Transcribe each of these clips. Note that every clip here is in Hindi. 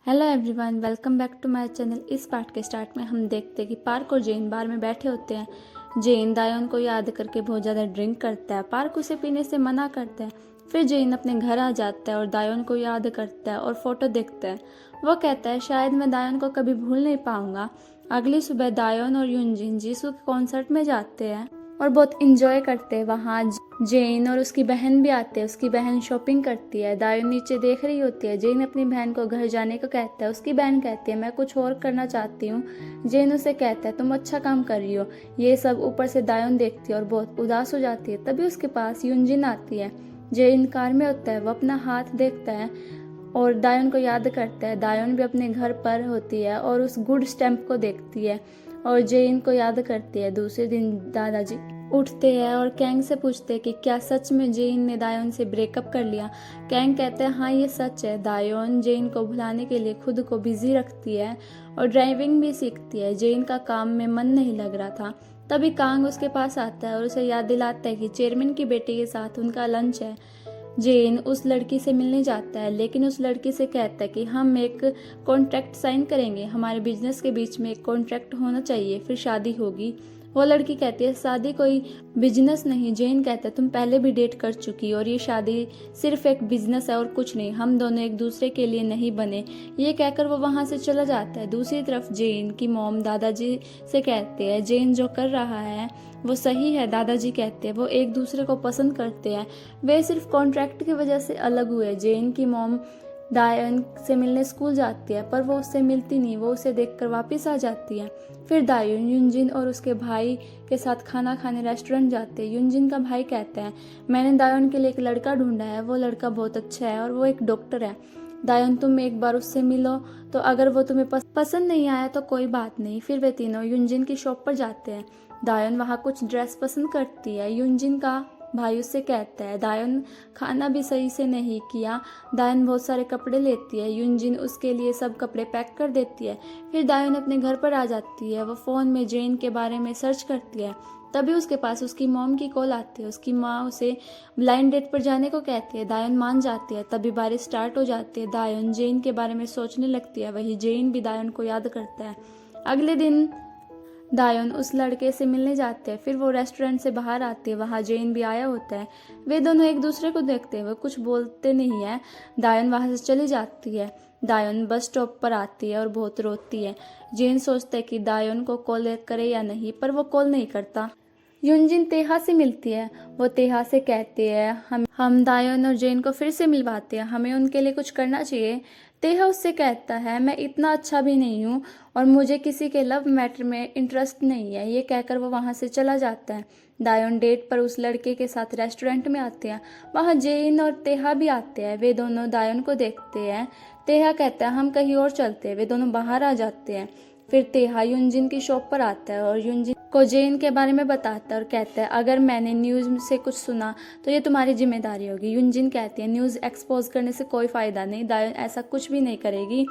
Hello everyone, welcome back to my channel. इस पार्ट के स्टार्ट में हम देखते हैं कि पार्क और जेन बार में बैठे होते हैं। जेन दायोन को याद करके बहुत ज़्यादा ड्रिंक करता है। पार्क उसे पीने से मना करता है। फिर जेन अपने घर आ जाता है और दायोन को याद करता है और फोटो देखता है। वो कहता है शायद मैं दायोन को कभी भूल नहीं पाऊंगा। अगली सुबह दायोन और यूनजिन जीसू के कॉन्सर्ट में जाते हैं और बहुत इंजॉय करते हैं। वहाँ जेन और उसकी बहन भी आते हैं। उसकी बहन शॉपिंग करती है। दायोन नीचे देख रही होती है। जेन अपनी बहन को घर जाने को कहता है। उसकी बहन कहती है मैं कुछ और करना चाहती हूँ। जेन उसे कहता है तुम अच्छा काम कर रही हो। ये सब ऊपर से दायोन देखती है और बहुत उदास हो जाती है। तभी उसके पास यूनजिन आती है। जेन कार में होता है। वो अपना हाथ देखता है और दायोन को याद करता है। दायोन भी अपने घर पर होती है और उस गुड स्टैम्प को देखती है और जेन को याद करती है। दूसरे दिन दादाजी उठते हैं और कैंग से पूछते हैं कि क्या सच में जेन ने दायोन से ब्रेकअप कर लिया। कैंग कहते हैं हाँ ये सच है। दायोन जेन को भुलाने के लिए खुद को बिजी रखती है और ड्राइविंग भी सीखती है। जेन का काम में मन नहीं लग रहा था। तभी कांग उसके पास आता है और उसे याद दिलाता है कि चेयरमैन की बेटी के साथ उनका लंच है। जेन उस लड़की से मिलने जाता है लेकिन उस लड़की से कहता है कि हम एक कॉन्ट्रैक्ट साइन करेंगे। हमारे बिजनेस के बीच में एक कॉन्ट्रैक्ट होना चाहिए, फिर शादी होगी। वो लड़की कहती है शादी कोई बिजनेस नहीं। जेन कहता है तुम पहले भी डेट कर चुकी और ये शादी सिर्फ एक बिजनेस है और कुछ नहीं। हम दोनों एक दूसरे के लिए नहीं बने। ये कहकर वो वहां से चला जाता है। दूसरी तरफ जेन की मॉम दादाजी से कहते हैं जेन जो कर रहा है वो सही है। दादाजी कहते हैं वो एक दूसरे को पसंद करते हैं। वे सिर्फ कॉन्ट्रैक्ट की वजह से अलग हुए। जेन की मॉम दायोन से मिलने स्कूल जाती है पर वो उससे मिलती नहीं। वो उसे देखकर वापस आ जाती है। फिर दायोन यूनजिन और उसके भाई के साथ खाना खाने रेस्टोरेंट जाते हैं। यूनजिन का भाई कहता है मैंने दायोन के लिए एक लड़का ढूंढा है। वो लड़का बहुत अच्छा है और वो एक डॉक्टर है। दायोन तुम एक बार उससे मिलो तो अगर वो तुम्हें पसंद नहीं आया तो कोई बात नहीं। फिर वे तीनों यूनजिन की शॉप पर जाते हैं। दायोन वहाँ कुछ ड्रेस पसंद करती है। यूनजिन का भाई उससे कहता है दायोन खाना भी सही से नहीं किया। दायोन बहुत सारे कपड़े लेती है। यूनजिन उसके लिए सब कपड़े पैक कर देती है। फिर दायोन अपने घर पर आ जाती है। वो फ़ोन में जेन के बारे में सर्च करती है। तभी उसके पास उसकी मॉम की कॉल आती है। उसकी माँ उसे ब्लाइंड डेट पर जाने को कहती है। दायोन मान जाती है। तभी बारिश स्टार्ट हो जाती है। दायोन जेन के बारे में सोचने लगती है। वही जेन भी दायोन को याद करता है। अगले दिन दायोन उस लड़के से मिलने जाते हैं। फिर वो रेस्टोरेंट से बाहर आते हैं। वहाँ जेन भी आया होता है। वे दोनों एक दूसरे को देखते हैं। वो कुछ बोलते नहीं है। दायोन वहाँ से चली जाती है। दायोन बस स्टॉप पर आती है और बहुत रोती है। जेन सोचता है कि दायोन को कॉल करे या नहीं, पर वो कॉल नहीं करता। यूनजिन तेहा से मिलती है। वो तेहा से कहते हैं हम दायोन और जेन को फिर से मिलवाते हैं। हमें उनके लिए कुछ करना चाहिए। तेहा उससे कहता है मैं इतना अच्छा भी नहीं हूँ और मुझे किसी के लव मैटर में इंटरेस्ट नहीं है। ये कहकर वो वहाँ से चला जाता है। दायोन डेट पर उस लड़के के साथ रेस्टोरेंट में आते हैं। वहाँ जेन और तेहा भी आते हैं। वे दोनों दायोन को देखते हैं। तेहा कहता है हम कहीं और चलते हैं। वे दोनों बाहर आ जाते हैं। फिर तेहा यूनजिन की शॉप पर आता है और यूनजिन को जेन के बारे में बताता है और कहता है अगर मैंने न्यूज़ से कुछ सुना तो ये तुम्हारी जिम्मेदारी होगी। यूनजिन कहती है न्यूज़ एक्सपोज करने से कोई फ़ायदा नहीं। दायोन ऐसा कुछ भी नहीं करेगी।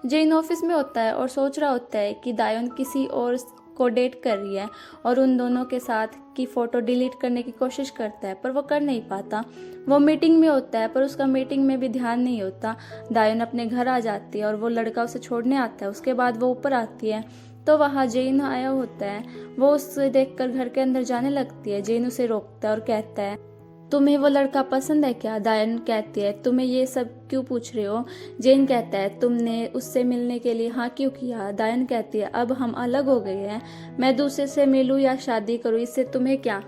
जेन ऑफिस में होता है और सोच रहा होता है कि दायोन किसी और को डेट कर रही है और उन दोनों के साथ की फ़ोटो डिलीट करने की कोशिश करता है पर वो कर नहीं पाता। वो मीटिंग में होता है पर उसका मीटिंग में भी ध्यान नहीं होता। दायोन अपने घर आ जाती है और वो लड़का उसे छोड़ने आता है। उसके बाद वो ऊपर आती है तो वहाँ जेन आया होता है। वो उसे देखकर घर के अंदर जाने लगती है। जेन उसे रोकता है और कहता है तुम्हें वो लड़का पसंद है क्या। दायोन कहती है तुम्हें ये सब क्यों पूछ रहे हो। जेन कहता है तुमने उससे मिलने के लिए हाँ क्यों किया। दायोन कहती है अब हम अलग हो गए हैं। मैं दूसरे से मिलूं या शादी करूं इससे तुम्हें क्या।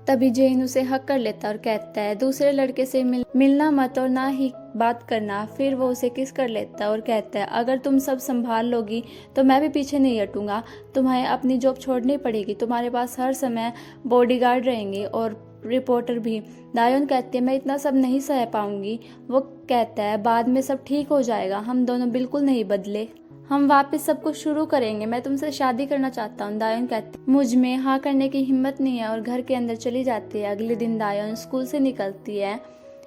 तभी जेन उसे हक कर लेता और कहता है दूसरे लड़के से मिलना मत और ना ही बात करना। फिर वो उसे किस कर लेता और कहता है अगर तुम सब संभाल लोगी तो मैं भी पीछे नहीं हटूंगा। तुम्हें अपनी जॉब छोड़नी पड़ेगी। तुम्हारे पास हर समय बॉडीगार्ड रहेंगे और रिपोर्टर भी। दायोन कहती है मैं इतना सब नहीं सह पाऊंगी। वो कहता है बाद में सब ठीक हो जाएगा। हम दोनों बिल्कुल नहीं बदले। हम वापस सब कुछ शुरू करेंगे। मैं तुमसे शादी करना चाहता हूँ। दायोन कहती है मुझ में हाँ करने की हिम्मत नहीं है और घर के अंदर चली जाती है। अगले दिन दायोन स्कूल से निकलती है।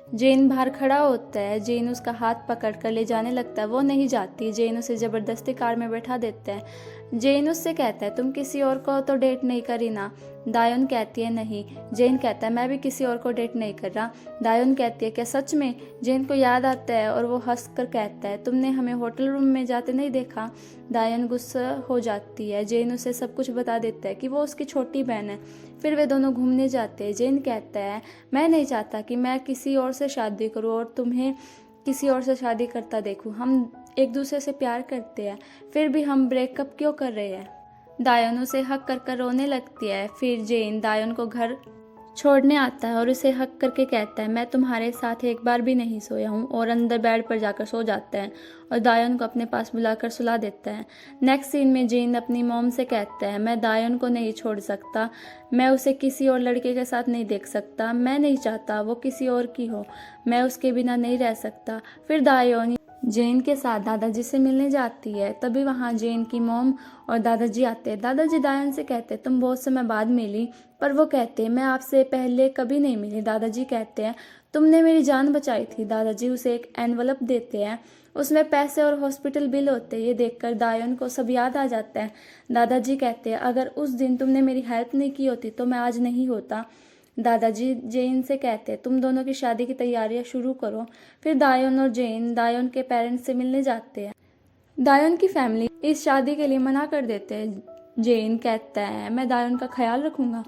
जेन बाहर खड़ा होता है। जेन उसका हाथ पकड़ कर ले जाने लगता है। वो नहीं जाती। जेन उसे जबरदस्ती कार में बैठा देता है। जेन उससे कहता है तुम किसी और को तो डेट नहीं करी ना। दायोन कहती है नहीं। जेन कहता है मैं भी किसी और को डेट नहीं कर रहा। दायोन कहती है क्या सच में। जेन को याद आता है और वो हंस कर कहता है तुमने हमें होटल रूम में जाते नहीं देखा। दायोन गुस्सा हो जाती है। जेन उसे सब कुछ बता देता है कि वो उसकी छोटी बहन है। फिर वे दोनों घूमने जाते हैं। जेन कहता है मैं नहीं चाहता कि मैं किसी और से शादी करूं और तुम्हें किसी और से शादी करता देखूं। हम एक दूसरे से प्यार करते हैं, फिर भी हम ब्रेकअप क्यों कर रहे हैं। दायोन उसे हक कर कर रोने लगती है। फिर जेन दायोन को घर छोड़ने आता है और उसे हक करके कहता है मैं तुम्हारे साथ एक बार भी नहीं सोया हूँ, और अंदर बेड पर जाकर सो जाता है और दायोन को अपने पास बुलाकर सुला देता है। नेक्स्ट सीन में जेन अपनी मॉम से कहता है मैं दायोन को नहीं छोड़ सकता, मैं उसे किसी और लड़के के साथ नहीं देख सकता, मैं नहीं चाहता वो किसी और की हो, मैं उसके बिना नहीं रह सकता। फिर दायोन जेन के साथ दादाजी से मिलने जाती है। तभी वहाँ जेन की मॉम और दादाजी आते हैं। दादाजी दायोन से कहते हैं तुम बहुत समय बाद मिली, पर वो कहते हैं मैं आपसे पहले कभी नहीं मिली। दादाजी कहते हैं तुमने मेरी जान बचाई थी। दादाजी उसे एक एनवलप देते हैं, उसमें पैसे और हॉस्पिटल बिल होते हैं। ये देखकर दायोन को सब याद आ जाता है। दादाजी कहते हैं अगर उस दिन तुमने मेरी हेल्प नहीं की होती तो मैं आज नहीं होता। दादाजी जेन से कहते हैं तुम दोनों की शादी की तैयारियां शुरू करो। फिर दायोन और जेन दायोन के पेरेंट्स से मिलने जाते हैं। दायोन की फैमिली इस शादी के लिए मना कर देते हैं। जेन कहता है मैं दायोन का ख्याल रखूंगा।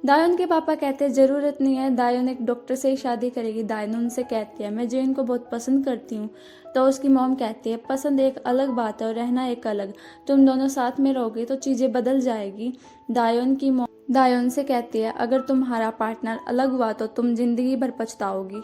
दायोन के पापा कहते हैं जरूरत नहीं है, दायोन एक डॉक्टर से ही शादी करेगी। दायोन उनसे कहती है मैं जेन को बहुत पसंद करती हूँ। तो उसकी मॉम कहती है पसंद एक अलग बात है और रहना एक अलग, तुम दोनों साथ में रहोगे तो चीजें बदल जाएगी। दायोन की मॉम दायोन से कहती है अगर तुम्हारा पार्टनर अलग हुआ तो तुम जिंदगी भर पछताओगी।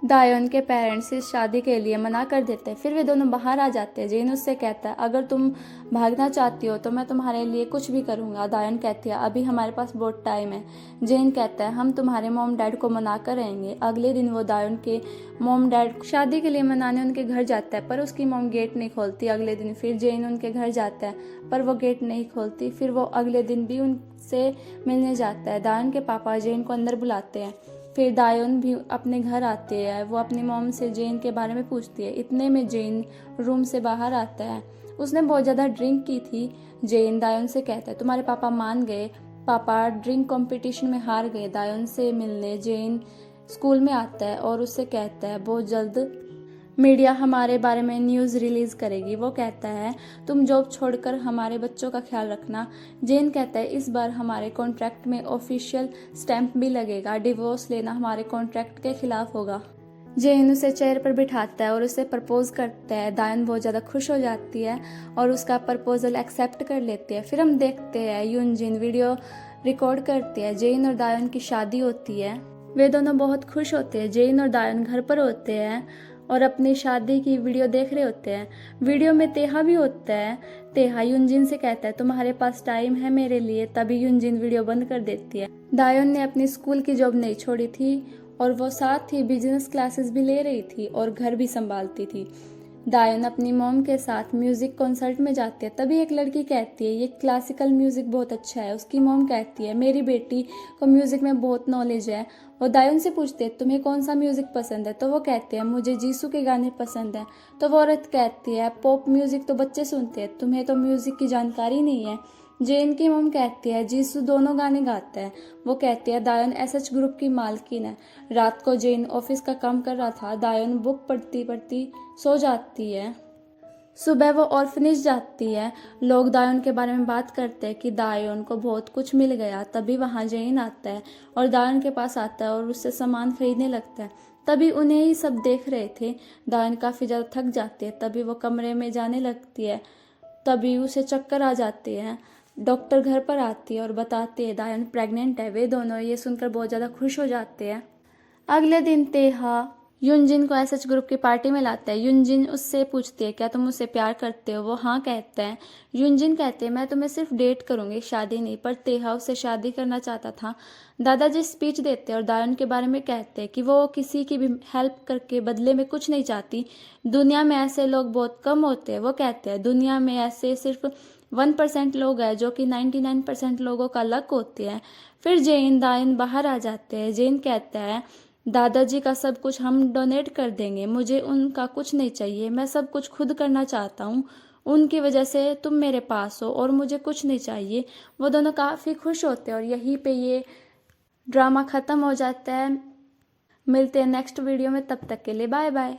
दायोन के पेरेंट्स इस शादी के लिए मना कर देते हैं। फिर वे दोनों बाहर आ जाते हैं। जेन उससे कहता है अगर तुम भागना चाहती हो तो मैं तुम्हारे लिए कुछ भी करूंगा। दायोन कहती है अभी हमारे पास बहुत टाइम है। जेन कहता है हम तुम्हारे मॉम डैड को मना कर रहेंगे। अगले दिन वो दायोन के मॉम डैड शादी के लिए मनाने उनके घर जाता है, पर उसकी मॉम गेट नहीं खोलती। अगले दिन फिर जेन उनके घर जाता है, पर वो गेट नहीं खोलती। फिर वो अगले दिन भी उनसे मिलने जाता है। दायोन के पापा जेन को अंदर बुलाते हैं। फिर दायोन भी अपने घर आते हैं। वो अपनी मॉम से जेन के बारे में पूछती है। इतने में जेन रूम से बाहर आता है। उसने बहुत ज़्यादा ड्रिंक की थी। जेन दायोन से कहता है तुम्हारे पापा मान गए, पापा ड्रिंक कंपटीशन में हार गए। दायोन से मिलने जेन स्कूल में आता है और उससे कहता है बहुत जल्द मीडिया हमारे बारे में न्यूज़ रिलीज करेगी। वो कहता है तुम जॉब छोड़कर हमारे बच्चों का ख्याल रखना। जेन कहता है इस बार हमारे कॉन्ट्रैक्ट में ऑफिशियल स्टैंप भी लगेगा, डिवोर्स लेना हमारे कॉन्ट्रैक्ट के खिलाफ होगा। जेन उसे चेयर पर बिठाता है और उसे प्रपोज करता है। दायोन बहुत ज़्यादा खुश हो जाती है और उसका प्रपोजल एक्सेप्ट कर लेती है। फिर हम देखते हैं यूनजिन वीडियो रिकॉर्ड करती है। जेन और दायोन की शादी होती है। वे दोनों बहुत खुश होते हैं। जेन और दायोन घर पर होते हैं और अपनी शादी की वीडियो देख रहे होते हैं। वीडियो में तेहा भी होता है। तेहा यूनजिन से कहता है तुम्हारे पास टाइम है मेरे लिए। तभी यूनजिन वीडियो बंद कर देती है। दायोन ने अपनी स्कूल की जॉब नहीं छोड़ी थी और वो साथ ही बिजनेस क्लासेस भी ले रही थी और घर भी संभालती थी। दायोन अपनी मॉम के साथ म्यूजिक कॉन्सर्ट में जाती है। तभी एक लड़की कहती है ये क्लासिकल म्यूजिक बहुत अच्छा है। उसकी मॉम कहती है मेरी बेटी को म्यूजिक में बहुत नॉलेज है। और दायोन से पूछते हैं तुम्हें कौन सा म्यूजिक पसंद है। तो वो कहते हैं मुझे जीसू के गाने पसंद है। तो वो औरत कहती है पॉप म्यूजिक तो बच्चे सुनते हैं, तुम्हें तो म्यूजिक की जानकारी नहीं है। जेन की मॉम कहती है जीसू दोनों गाने गाता है। वो कहती है दायोन एसएच ग्रुप की मालकिन है। रात को जेन ऑफिस का काम कर रहा था। दायोन बुक पढ़ती पढ़ती सो जाती है। सुबह वो ऑर्फनेज जाती है। लोग दायोन के बारे में बात करते हैं कि दायोन को बहुत कुछ मिल गया। तभी वहाँ जेन आता है और दायोन के पास आता है और उससे सामान खरीदने लगता है। तभी उन्हें ही सब देख रहे थे। दायोन काफ़ी ज़्यादा थक जाती है। तभी वो कमरे में जाने लगती है। तभी उसे चक्कर आ जाते हैं। डॉक्टर घर पर आती है और बताती है दायोन प्रेग्नेंट है। वे दोनों ये सुनकर बहुत ज़्यादा खुश हो जाते हैं। अगले दिन तेहा यूनजिन को एसएच ग्रुप की पार्टी में लाता है। यूनजिन उससे पूछती है क्या तुम उससे प्यार करते हो। वो हाँ कहता है। यूनजिन कहते हैं मैं तुम्हें सिर्फ डेट करूंगी, शादी नहीं। पर तेहा उससे शादी करना चाहता था। दादाजी स्पीच देते हैं और दायोन के बारे में कहते हैं कि वो किसी की भी हेल्प करके बदले में कुछ नहीं चाहती। दुनिया में ऐसे लोग बहुत कम होते हैं। वो कहते हैं दुनिया में ऐसे सिर्फ 1% लोग हैं जो कि 99% लोगों का लक होते हैं। फिर जेन दायोन बाहर आ जाते हैं। जेन कहता है दादाजी का सब कुछ हम डोनेट कर देंगे, मुझे उनका कुछ नहीं चाहिए, मैं सब कुछ खुद करना चाहता हूँ। उनकी वजह से तुम मेरे पास हो और मुझे कुछ नहीं चाहिए। वो दोनों काफ़ी खुश होते हैं और यहीं पे ये ड्रामा ख़त्म हो जाता है। मिलते हैं नेक्स्ट वीडियो में, तब तक के लिए बाय बाय।